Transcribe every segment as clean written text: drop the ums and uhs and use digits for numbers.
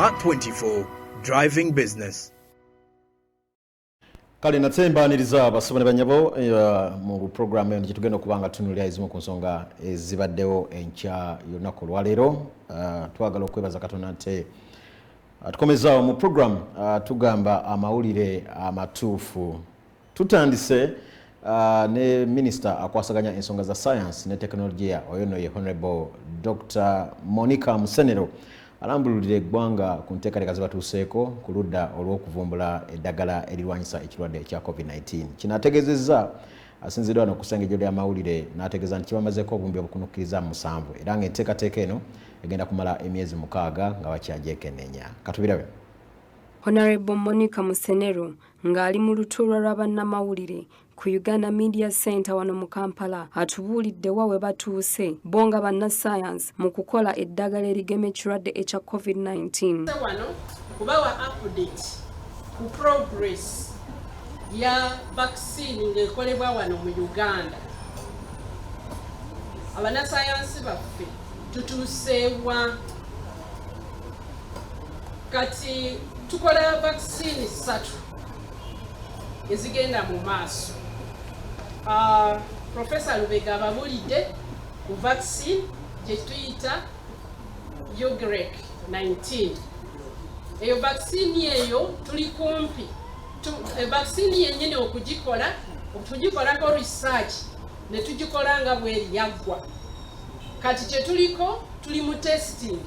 Smart 24, driving business. Kali natsembaniriza abasomera banyabo mu program eno kitugenda kubanga tunulya ezimu ku nsonga ezibaddewo enkya y'olunaku lwaleero. Twagala okwebaza Katonda nti tukomezaawo mu program tugamba amawulire amatuufu. Tutandise ne Minister akwasaganya ensonga za science ne teknolojia oyono ye Honorable Dr. Monica Musenero alambululira eggwanga ku nteekateeka ze batuuseeko ku ludda olw'okuvumbula eddagala erirwanyisa ekirwadde ekya COVID-19. Kino ategeezezza asinziddwa wano ku ssengejjo ly'amawulire n'ategeeza nti kibamazeeko obumbi obukunukkiriza 7 era ng'enteekateeka eno egenda kumala emyezi 6 nga bakyagyekenneenya. Katubirabe. Honorable Monica Musenero ng'ali mu lutuula lwa bannamawulire ku Uganda Media Center wano mu Kampala atubuulidde wa we batuuse bonga bannasscience mu kukola eddagala erigema ekirwadde ekya COVID-19. Wano kubawa update ku progress ya vaccine ng'ekolebwa wano mu Uganda. Abannasscience baffe tutuuseewa kati tukola vaccine 3 ezigenda mu maaso. Professor Lubega ababulidde ku vaccine gye tuyita Ugrek 19. Eyo vaccine eyo tuli kumpi. Vaccine yennyini okugikolako research ne tugikola nga bweri yaggwa. Kati kye tuliko tuli mu testing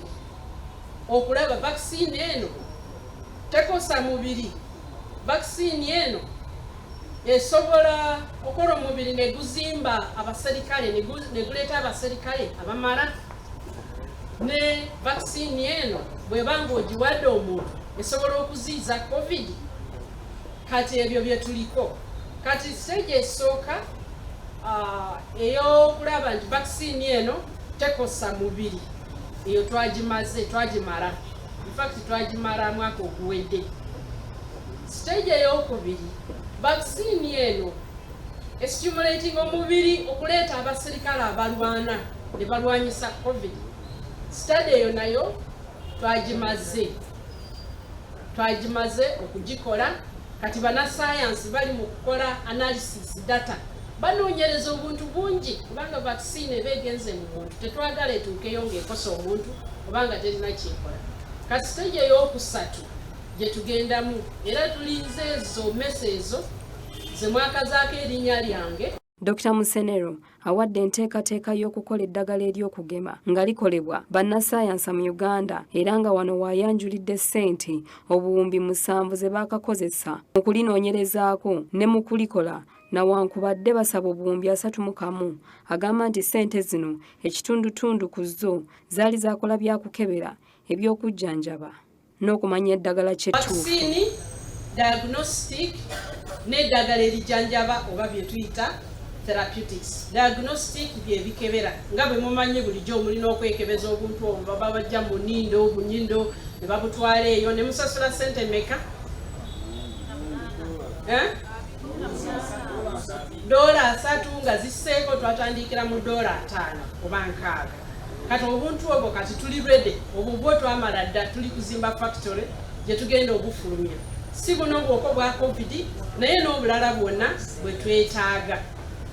okulaba vaccine eno tekosa mubiri. Vaccine eno esobola okola omubiri ne guzimba abaserikale ne guleeta abaserikale abamala. Ne vaccine eno bwebanga ogiwadde omuntu esobola okuziiza COVID. Kati ebyo bye tuliko. Kati stage esooka ey'okulaba nti vaccine eno tekosa mubiri eyo twagimala. In fact twagimala mwaka oguwedde. Stage ey'okubiri vaccine eno estimulating omubiri okuleeta abaserikale abalwana ne balwanyisa COVID. Study eyo nayo twagimaze okugikola. Kati bannasscience bali mu kukola analysis data banoonyereza obuntu bungi kubanga vaccine eba egenze mu muntu tetwagala etuukeyo ng'ekosa omuntu obanga terina kyekola. Kati stage ey'okusatu gye tugendamu era tulinze ezo mesezo ze mwakazaako erinnya lyange. Dr. Musenero awadde enteekateeka y'okukola eddagala ery'okugema nga likolebwa bannasscience mu Uganda era nga wano waayanjulidde ssente obuwumbi 7 ze baakakozesa mu kulinoonyerezaako ne mu kulikola nawankubadde basaba obuwumbi 31. Agamba nti ssente zino ekitundutundu ku zo zaali zaakola byakukebera eby'okujjanjaba n'okumanya eddagala ky'ettuufu. Vaccine, diagnostic n'eddagala erijjanjaba oba bye tuyita therapeutics. Diagnostic bye bikebera nga bwe mumanyi bulijjo omulina okwekebeza obuntu obwo baba bajja mu bunyindo ne babutwala eyo ne musasula ssente meka? $3 nga zisseeko twatandikira mu $5 oba 6. Kati obuntu obwo kati tuli ready obwo twamala dda tuli kuzimba factory gye tugenda obufulumya. Si buno bwoko bwa COVID naye n'obulala bwonna bwe twetaaga.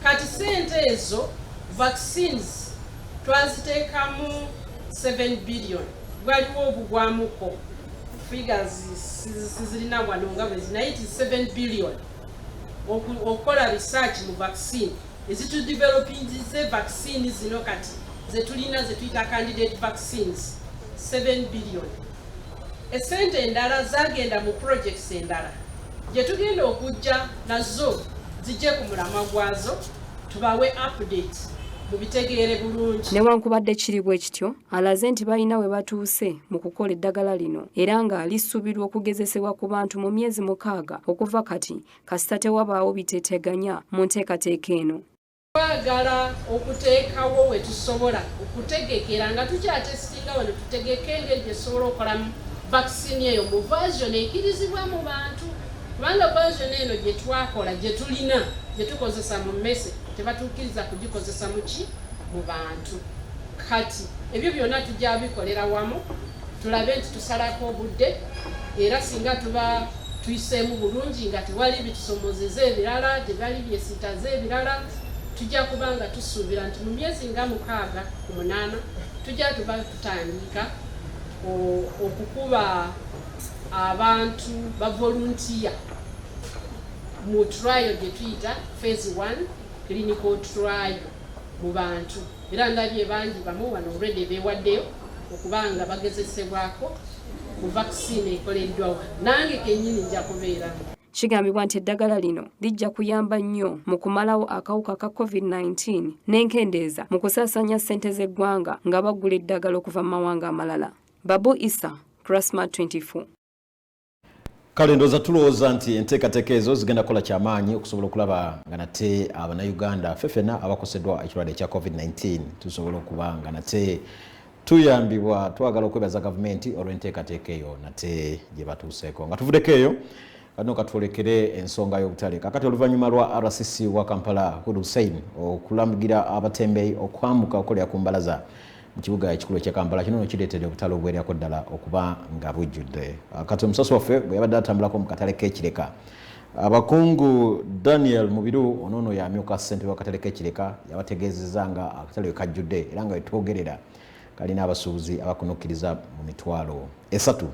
Kati ssente ezo vaccines twaziteekamu 7 billion. Gwaliwo obugwamuko figures sizirina wano nga bwe zinaye 7 billion okukola research mu vaccine ezitudevelopingize vaccine zino kati zetulina zetuyita candidate vaccines 7 billion. Esente endala zagenda mu projects endala gye tugenda okujja nazo zijje ku mulamwa gwazo tubawe update mu bitegeere bulungi. Newankubadde kiri bwe kityo alaze nti balina we batuuse mu kukola eddagala lino era nga lisuubirwa okugezesebwa ku bantu mu myezi 6 okuva kati kasita tewabaawo biteeteganya mu nteekateeka eno. Twagala okuteekawo we tusobola okutegekera nga tukyatesitinga wano tutegeke engeri gye tusobola okolamu vaccine eyo mu version ekirizibwa mu bantu. Kubanga version eno gye twakola gye tulina gye tukozesa mu mmese tebatuukiriza kugikozesa mu bantu. Kati ebyo byonna tujja bikolera wamu tulabe nti tusalako obudde era singa tuba tuyiseemu bulungi nga tewali bitusomozeza ebirala tewali byesitaze ebirala tujja kubanga tusuubira nti mu myezi nga 6 ku 8 tujja tuba tutandika okukuba abantu ba volunteer mu trial gye tuyita phase 1 clinical trial mu bantu era ndabye bangi bamu wano already beewaddeyo okubanga bagezesebwako ku vaccine ekoleddwa wano nange kennyini nja kubeeramu. Kigambibwa nti eddagala lino lijja kuyamba nnyo mu kumalawo akawuka ka COVID-19 n'enkendeeza mu kusaasaanya ssente z'eggwanga nga bagula eddagala okuva mu mawanga amalala. Babu Issa, Crasmart 24. Kale ndowooza tulowooza nti enteekateeka ezo zigenda kukola kyamaanyi okusobola okulaba nga nate Abannayuganda ffeffena abakoseddwa ekirwadde ekya COVID-19 tusobola okuba nga nate tuyambibwa. Twagala okwebaza gavumenti olw'enteekateeka eyo nate gye batuuseeko. Nga tuvuddeko eyo kano katwolekere ensonga y'obutale. Kakati oluvannyuma lwa RCC wa Kampala Hussein okulamugira abatembeeyi okwambuka okolera ku mbalaza mu kibuga ekikulu ekya Kampala kino kireetedde obutale obwerako ddala okuba nga bujjudde. Kati omusoso waffe bwe yabadde atambulako mu katale k'ekireka, abakungu Daniel Mubiru onoono yamyuka ssentebe w'akatale k'ekireka yabategeezezza nga akatale kajjudde era nga wetwogerera kalina abasuubuzi abakunukkiriza mu mitwalo 3.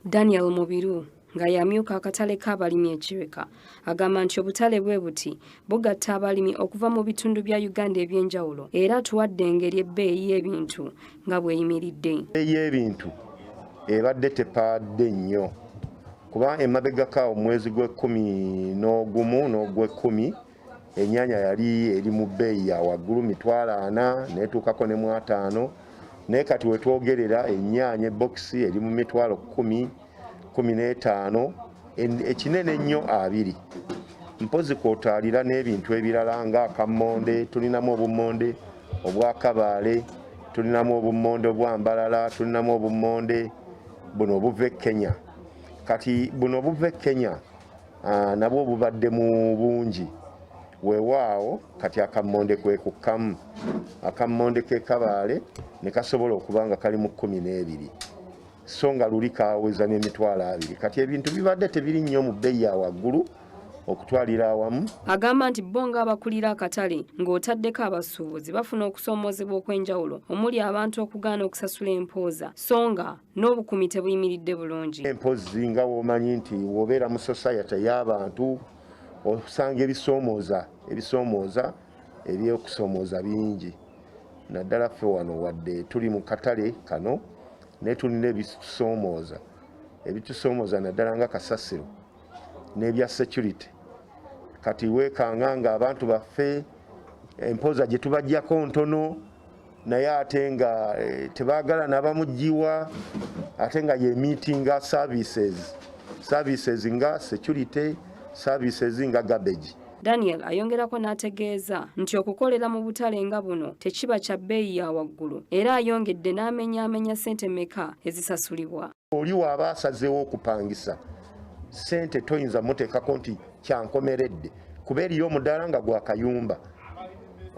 Daniel Mubiru nga yamyuka akatale k'abalimi ekireka agamba nti obutale bwe buti bugatta abalimi okuva mu bitundu bya Uganda eby'enjawulo era tuwadde engeri ebbeeyi y'ebintu nga bweyimiridde. Ebbeeyi y'ebintu ebadde tepaadde nnyo kuba emabegaka omwezi gw'11 n'ogw'10 ennyanya yali eri mu bbeeyi ya waggulu $400 netuukako ne mu 5. Naye kati wetwogerera ennyaanya ebokisi eri mu $10, 15, ekinene ennyo 2. Mpozi kwotaalira n'ebintu ebirala nga akammonde, tulinamu obummonde obwakabaale, tulinamu obummonde obwambalala, tulinamu obummonde buno obuva e Kenya. Kati buno obuva e Kenya nabwo bubadde mu bungi. Weewaawo kati akammonde kwe kukkamu. Akammonde k'ekabaale ne kasobola okuba nga kali mu 12. So nga luli kaaweza n'emitwalo 2. Kati ebintu bibadde tebiri nnyo mu bbeeyi ya waggulu okutwalira awamu. Agamba nti bo ng'abakulira akatale ng'otaddeko abasuubuzi bafuna okusoomoozebwa okw'enjawulo omuli abantu okugaana okusasula empooza so nga n'obukumi tebuyimiridde bulungi. Empozi nga w'omanyi nti w'obeera mu society y'abantu osanga ebisoomooza ebyokusoomooza bingi. Naddala ffe wano wadde tuli mu katale kano naye tulina ebitusoomooza naddala nga kasasiro n'ebya security. Kati weekanga nga abantu baffe empooza gye tubajjako ntono naye ate nga tebaagala nabamuggiwa ate nga ye meetinga services nga security, services nga garbage. Daniel ayongerako n'ategeeza nti okukolera mu butale nga buno tekiba kya bbeeyi ya waggulu era ayongedde n'amenyaamenya ssente mmeka ezisasulibwa. Oli waaba asazeewo okupangisa ssente toyinza muteekako nti kyankomeredde kuba eriyo omudaala nga gwakayumba.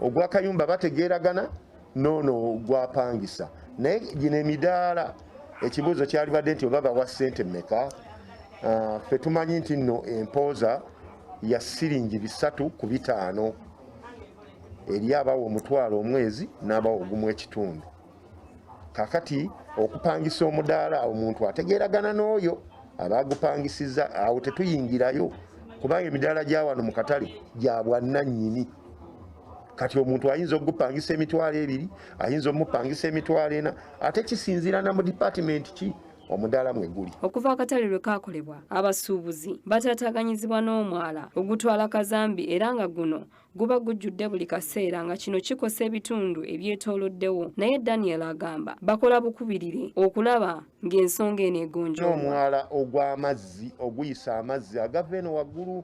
Ogwakayumba bategeeragana noono gwapangisa. Naye gino emidaala ekibuuzo kyalibadde nti oba bawa ssente mmeka. Ffe tumanyi nti nno empooza ya $3.5 eri abawa omutwalo omwezi n'abawa $1.5. Kakati okupangisa omudaala omuntu ategeeragana n'oyo abagupangisiza awo tetuyingirayo kubanga emidaala gya wano mu katale gya bwannannyini. Kati omuntu ayinza okugupangisa $2, ayinza omupangisa $4, ate kisinziira na mu department ki omudaala mwe guli. Okuva akatale lwe kaakolebwa abasuubuzi bataataaganyizibwa n'omwala ogutwala kazambi era nga guno guba gujjudde buli kaseera nga kino kikosa ebitundu ebyetooloddewo. Naye Daniel agamba bakola bukubirire okulaba ng'ensonga eno egonjoolwa. N'omwala ogw'amazzi oguyisa amazzi agava eno waggulu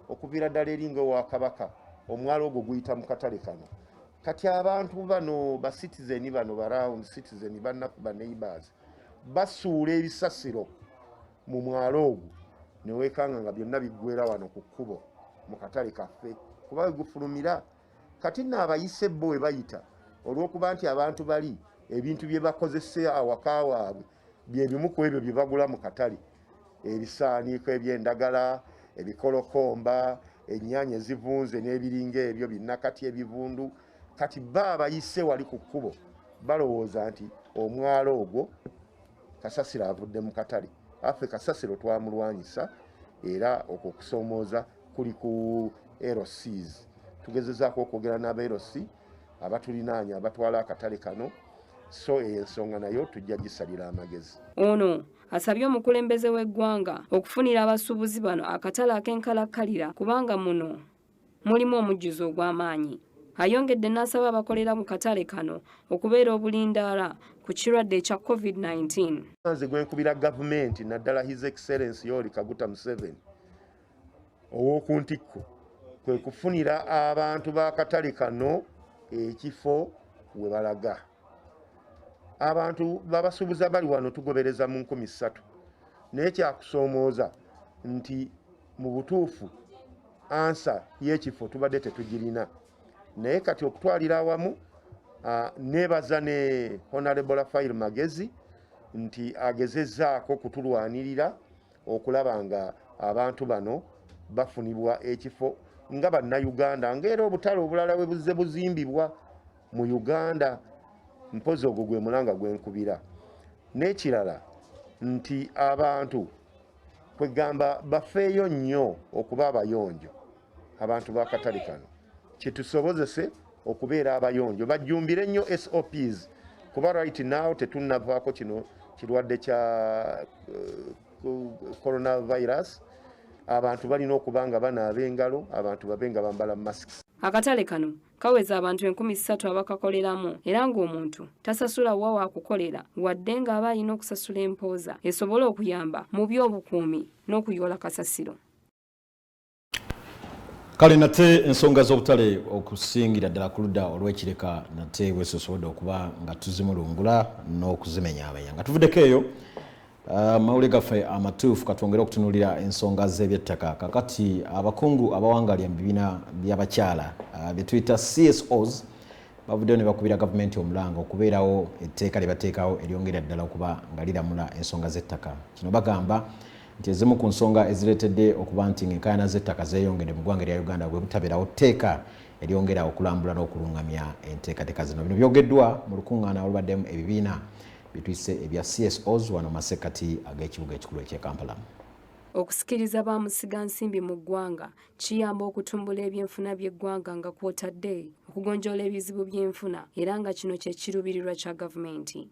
okuviira ddala eringa ewa Kabaka, omwala ogwo guyita mu katale kano. Kati abantu bano ba citizen bano ba round citizen bannaku ba neighbors basuula ebisasiro mu mwalo ogwo ne weekanga nga byonna biggwera wano ku kkubo mu katale kaffe kuba gufulumira. Kati nno abayise bo we bayita olw'okuba nti abantu bali ebintu bye bakozesa awaka waabwe bye bimu ku ebyo bye bagula mu katale, ebisaaniiko eby'endagala, ebikolokomba, ennyaanya ezivunze n'ebiringa ebyo binnakati ebivundu. Kati bayise wali ku kkubo balowooza nti omwalo ogwo kasasiro avudde mu katale. Affe kasasiro twamulwanyisa era okwo okusoomooza kuli ku LCs. Tugezezaako okwogera n'aba LC abatulinaanya abatwala akatale kano, so ensonga nayo tujja gisalira amagezi. Ono asabye omukulembeze w'eggwanga okufunira abasuubuzi bano akatale ak'enkalakkalira kubanga muno mulimu omujjuzo ogw'amaanyi. Ayongedde n'asaba abakolera mu katale kano okubeera obulindaala ku kirwadde ekya COVID-19. Nze gwenkubira gavumenti naddala His Excellency Yoweri Kaguta Museveni ow'oku ntikko kwe kufunira abantu b'akatale kano ekifo we balaga. Abantu babasuubuza bali wano tugobereza mu 3,000 naye kyakusoomooza nti mu butuufu ansa y'ekifo tubadde tetugirina. Naye kati okutwalira awamu nebaza ne Honorable Rafael Magezi nti agezezzaako kutulwanirira okulaba nga abantu bano bafunibwa ekifo nga bannayuganda, ng'era obutale obulala bwe buzze buzimbibwa mu Uganda. Mpozi ogwo gwe mulanga gwenkubira. N'ekirala nti abantu kwegamba bafeeyo nnyo okuba abayonjo abantu b'akatale kano, kitusobozese okubeera abayonjo, bajjumbire nnyo SOPs kuba right now tetunnavaako kino kirwadde kya coronavirus. Abantu balina okuba nga banaaba engalo, abantu babe nga bambala masks. Akatale kano kaweza abantu 3,000 abakakoleramu era ng'omuntu tasasula wa wakukolera wadde ng'aba alina okusasula empooza esobola okuyamba mu by'obukuumi n'okuyoola kasasiro. Kale nate ensonga z'obutale okusingira ddala ku ludda olw'ekireka nate weesosobodde okuba nga tuzimulungula n'okuzimenya nga tuvuddeko eyo. Mawulire gaffe amatuufu katwongere okutunuulira ensonga z'ebyettaka. Kakati abakungu abawangalya mu bibiina by'abakyala bye tuyita CSOs bavuddeyo ne bakubira gavumenti omulango okubeerawo etteeka lye bateekawo eryongera ddala okuba nga liramula ensonga z'ettaka. Kino bagamba nti ezimu ku nsonga ezireetedde okuba nti enkaayana z'ettaka zeeyongedde mu ggwanga lya Uganda bwe butabeerawo tteeka eryongera okulambula n'okulungamya enteekateeka zino. Bino byogeddwa mu lukuŋŋaana olubaddemu ebibiina bitwise ebya CSOs wano masekati ag'ekibuga ekikulu eky'e Kampala. Okusikiriza bamusiga nsimbi mu ggwanga kiyamba okutumbula ebyenfuna by'eggwanga nga kwotadde okugonjoola ebizibu by'enfuna era nga kino kye kiruubirirwa kya gavumenti.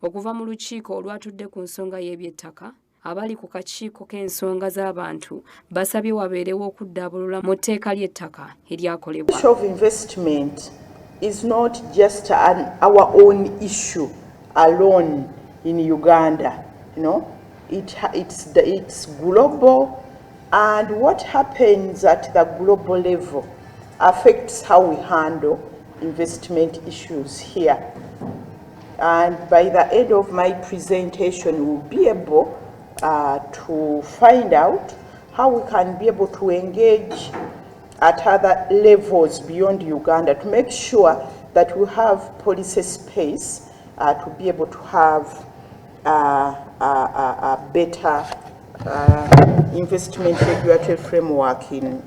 Okuva mu lukiiko olwatudde ku nsonga y'ebyettaka, abali ku kakiiko k'ensonga z'abantu basabye wabeerewo okuddaabulula mu tteeka ly'ettaka eryakolebwa. The issue of investment is not just our own issue alone in Uganda, you know, it's global, and what happens at the global level affects how we handle investment issues here. And by the end of my presentation, we'll be able to find out how we can be able to engage at other levels beyond Uganda to make sure that we have policy space to be able to have a better investment regulatory framework in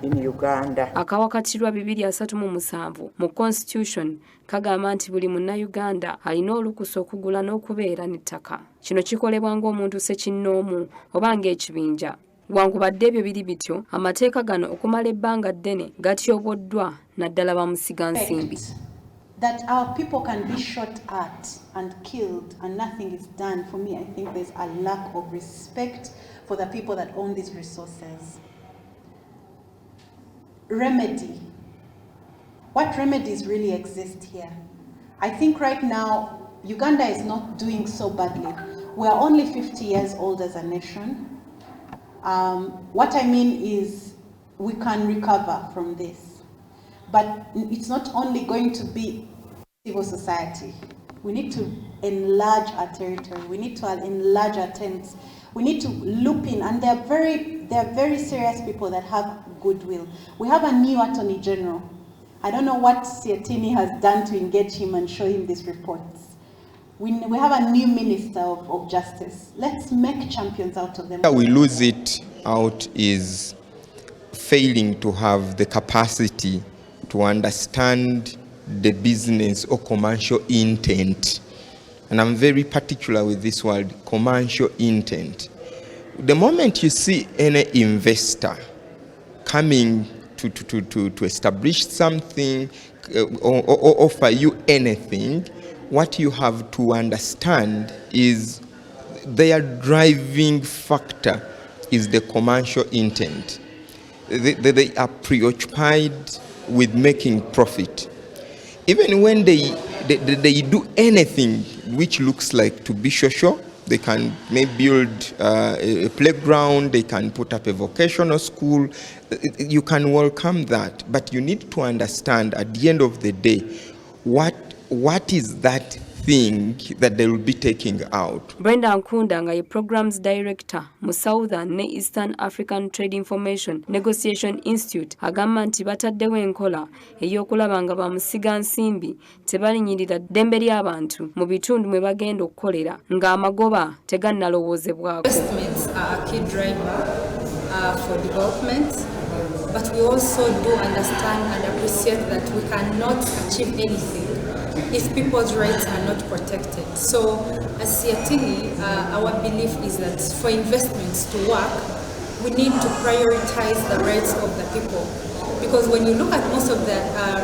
Uganda. Akawakatirwa 237 mu Constitution kagamba nti buli munnayuganda alina olukusa okugula n'okubeera n'ettaka. Kino kikolebwa ng'omuntu ssekinnoomu oba ng'ekibinja. Wankubadde ebyo biri bityo, amateeka gano okumala ebbanga ddene gatyoboddwa naddala bamusiga nsimbi. That our people can be shot at and killed and nothing is done. For me, I think there's a lack of respect for the people that own these resources. Remedy. What remedies really exist here? I think right now, Uganda is not doing so badly. We are only 50 years old as a nation. What I mean is we can recover from this. But it's not only going to be civil society. We need to enlarge our territory. We need to enlarge our tents. We need to loop in, and they're very serious people that have goodwill. We have a new Attorney General. I don't know what Siatini has done to engage him and show him these reports. We have a new Minister of Justice. Let's make champions out of them. We lose it out is failing to have the capacity to understand the business or commercial intent. And I'm very particular with this word, commercial intent. The moment you see any investor coming to establish something or offer you anything, what you have to understand is their driving factor is the commercial intent. They are preoccupied with making profit. Even when they do anything which looks like to be social, they can maybe build a playground, they can put up a vocational school, you can welcome that. But you need to understand at the end of the day, what is that thing that they will be taking out. Brenda Nkunda nga ye Programs Director mu Southern ne Eastern African Trade Information Negotiation Institute agamba nti bataddewo enkola ey'okulaba nga bamusiga nsimbi tebalinyirira ddembe ly'abantu mu bitundu mwe bagenda okukolera ng'amagoba tegannalowoozebwako. Investments are a key driver for development, but we also do understand and appreciate that we cannot achieve anything if people's rights are not protected. So as Siatini, our belief is that for investments to work, we need to prioritize the rights of the people. Because when you look at most of the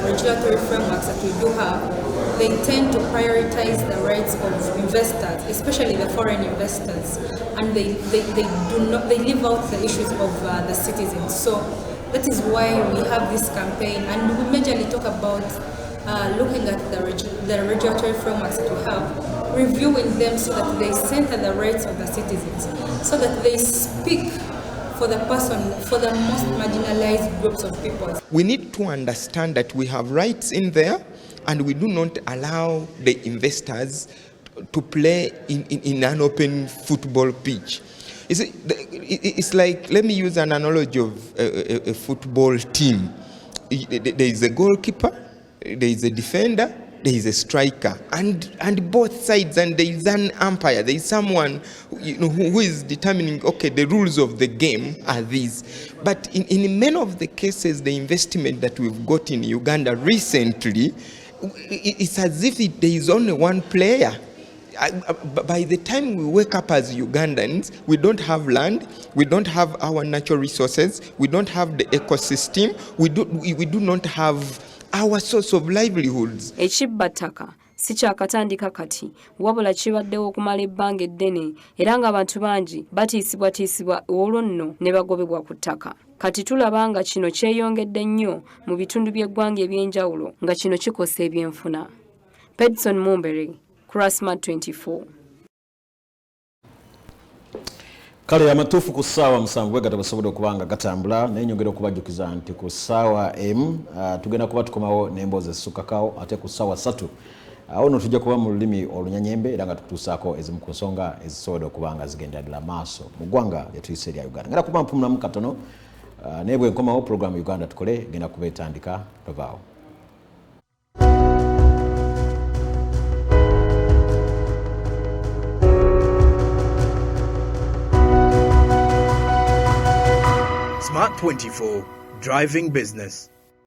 regulatory frameworks that we do have, they tend to prioritize the rights of investors, especially the foreign investors, and they leave out the issues of the citizens. So that is why we have this campaign, and we majorly talk about looking at the regulatory frameworks that we have, reviewing them so that they center the rights of the citizens, so that they speak for the most marginalized groups of people. We need to understand that we have rights in there, and we do not allow the investors to play in an open football pitch. It's like, let me use an analogy of a football team. There is a goalkeeper, there is a defender, there is a striker, and both sides, and there is an umpire. There is someone who is determining, okay, the rules of the game are these. But in many of the cases, the investment that we've got in Uganda recently, it's as if there is only one player. By the time we wake up as Ugandans, we don't have land, we don't have our natural resources, we don't have the ecosystem, we do not have our source of livelihoods. Ekibbattaka si kyakatandika kati wabula kibaddewo okumala ebbanga eddene era ng'abantu bangi batiisibwatiisibwa olwo nno ne bagobebwa ku ttaka. Kati tulaba nga kino kyeyongedde nnyo mu bitundu by'eggwanga eby'enjawulo nga kino kikosa ebyenfuna. Pedson Mumbere, Kurasmat 24. Kale amatuufu ku ssaawa 7 bwe gatabasobodde okubanga gatambula naye nyongera okubajjukiza nti ku ssaawa emu tugenda kuba tukomawo n'emboozi ezisukkakawo ate ku ssaawa 3 awo no tujja kuba mu lulimi olunyanyembe era nga tukutuusaako ezimu ku nsonga ezisobodde okubanga zigenda ddala maaso mu ggwanga lyetuyise erya Uganda. Ngenda kuba mpumulamu katono naye bwe nkomawo pulogulaamu Uganda Tukole genda kuba etandika tovaawo. Smart 24, driving business.